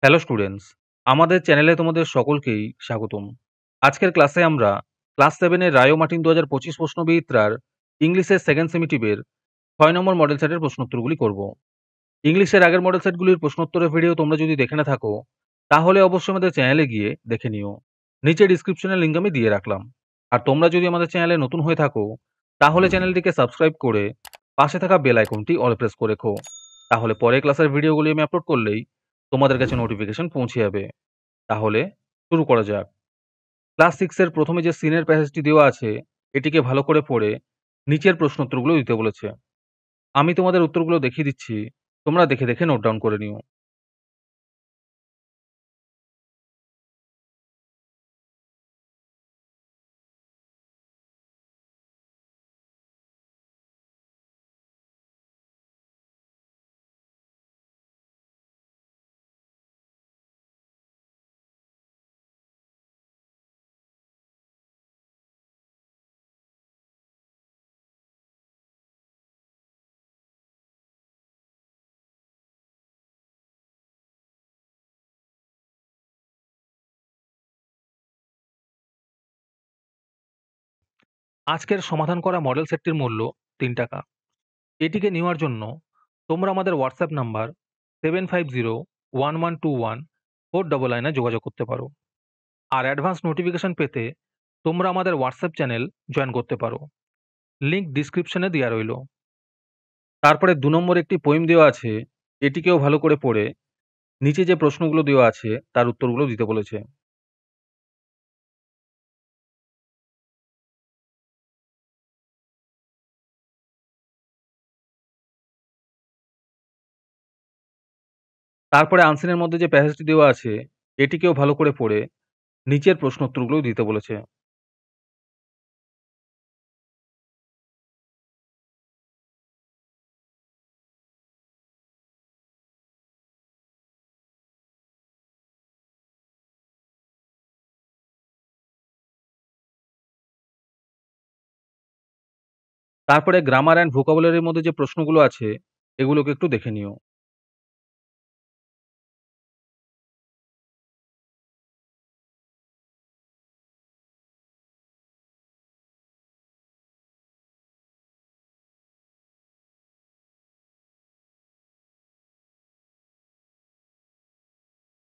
Hello students, আমাদের চ্যানেলে তোমাদের সকলকেই স্বাগতম। আজকের ক্লাসে আমরা ক্লাস 7 এর রায় ও মার্টিন ২০২৫ প্রশ্নবিচিত্রার ইংলিশের সেকেন্ড সেমিটিভের ৬ নম্বর মডেল সেটের প্রশ্নোত্তরগুলি করব। ইংলিশের আগের মডেল সেটগুলির প্রশ্নোত্তরের ভিডিও তোমরা যদি দেখে না থাকো, তাহলে অবশ্যই আমাদের চ্যানেলে গিয়ে দেখে নিও। নিচে ডিসক্রিপশনের লিঙ্ক আমি দিয়ে রাখলাম। আর তোমরা যদি আমাদের চ্যানেলে নতুন হয়ে থাকো, তাহলে চ্যানেলটিকে সাবস্ক্রাইব করে পাশে থাকা বেল আইকনটি অল প্রেস করে রেখো। তাহলে পরের ক্লাসের ভিডিওগুলি আমি আপলোড করলেই তোমাদের কাছে নোটিফিকেশন পৌঁছে যাবে। তাহলে শুরু করা যাক। ক্লাস 6 এর ১ম এ যে সিনের প্যাসেজটি দেওয়া আছে, এটিকে ভালো করে পড়ে নিচের প্রশ্নোত্তরগুলো দিতে বলেছে। আমি তোমাদের উত্তরগুলো দেখিয়ে দিচ্ছি। তোমরা দেখে, দেখে নোট ডাউন করে নিও। আজকের সমাধান করা মডেল সেটটির মূল্য ৳৩। এটিকে নেওয়ার জন্য তোমরা আমাদের হোয়াটসঅ্যাপ নাম্বার 7501121499 এ যোগাযোগ করতে পারো। আর অ্যাডভান্স নোটিফিকেশন পেতে তোমরা আমাদের হোয়াটসঅ্যাপ চ্যানেল জয়েন করতে পারো। লিংক ডিসক্রিপশনে দেয়া রইল। তারপরে ২ নম্বরে একটি পোয়েম দেওয়া আছে। এটিকেও ভালো করে পড়ে নিচে যে প্রশ্নগুলো দেওয়া আছে তার উত্তরগুলো দিতে বলেছে। তারপরে আনসিনের মধ্যে যে প্যাসেজটি দেওয়া আছে এটিকেও ভালো করে পড়ে নিচের প্রশ্ন উত্তরগুলো দিতে বলেছে। তারপরে গ্রামার অ্যান্ড ভোকাবুলারির মধ্যে যে প্রশ্নগুলো আছে এগুলোকে একটু দেখে নিও।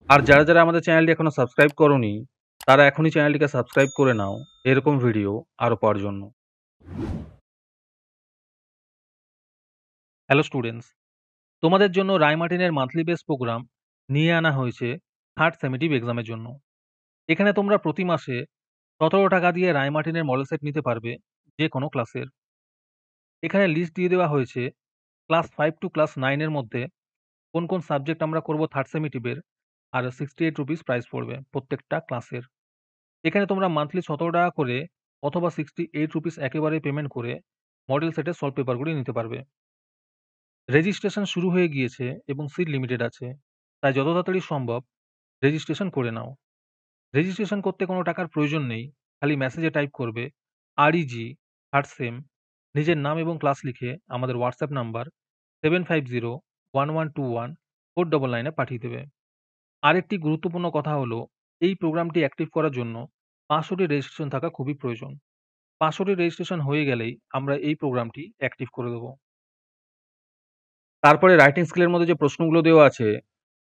আর যারা, যারা আমাদের চ্যানেলটি এখনো সাবস্ক্রাইব করোনি, তারা এখনই চ্যানেলটিকে সাবস্ক্রাইব করে নাও এরকম ভিডিও আরও পাওয়ার জন্য। হ্যালো স্টুডেন্টস, তোমাদের জন্য রায় মার্টিনের মান্থলি বেস প্রোগ্রাম নিয়ে আনা হয়েছে থার্ড সেমেটিভ এক্সামের জন্য। এখানে তোমরা প্রতি মাসে ৳১৭ দিয়ে রায় মার্টিনের মডেল সেট নিতে পারবে যে কোনো ক্লাসের। এখানে লিস্ট দিয়ে দেওয়া হয়েছে ক্লাস 5 টু ক্লাস 9 এর মধ্যে কোন, কোন সাবজেক্ট আমরা করব থার্ড সেমেটিভের, আর ₹68 প্রাইস পড়বে প্রত্যেকটা ক্লাসের। এখানে তোমরা মান্থলি ৳১৭ করে অথবা ₹68 একেবারে পেমেন্ট করে মডেল সেটের সলভ পেপারগুলি নিতে পারবে। রেজিস্ট্রেশন শুরু হয়ে গিয়েছে এবং সিট লিমিটেড আছে। তাই যত তাড়াতাড়ি সম্ভব রেজিস্ট্রেশন করে নাও। রেজিস্ট্রেশন করতে কোনো টাকার প্রয়োজন নেই। খালি মেসেজে টাইপ করবে REG থার্ড সেম, নিজের নাম এবং ক্লাস লিখে আমাদের হোয়াটসঅ্যাপ নাম্বার 7501121499 এ পাঠিয়ে দেবে। আরেকটি গুরুত্বপূর্ণ কথা হলো, এই প্রোগ্রামটি অ্যাক্টিভ করার জন্য ৫০০ টি রেজিস্ট্রেশন থাকা খুবই প্রয়োজন। ৫০০ টি রেজিস্ট্রেশন হয়ে গেলেই আমরা এই প্রোগ্রামটি অ্যাক্টিভ করে দেব। তারপরে রাইটিং স্কিলের মধ্যে যে প্রশ্নগুলো দেওয়া আছে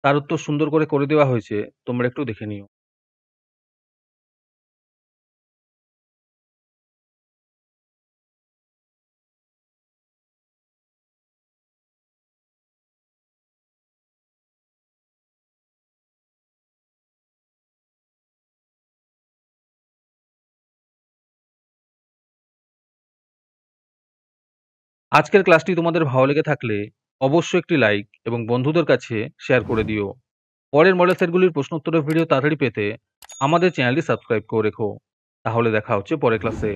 তার উত্তর সুন্দর করে দেওয়া হয়েছে। তোমরা একটু দেখে নিও। আজকের ক্লাসটি তোমাদের ভালো লেগে থাকলে অবশ্যই একটি লাইক এবং বন্ধুদের কাছে শেয়ার করে দিও। পরের মডেল সেটগুলির প্রশ্ন উত্তরের ভিডিও তাড়াতাড়ি পেতে আমাদের চ্যানেলটি সাবস্ক্রাইব করে রেখো। তাহলে দেখা হচ্ছে পরের ক্লাসে।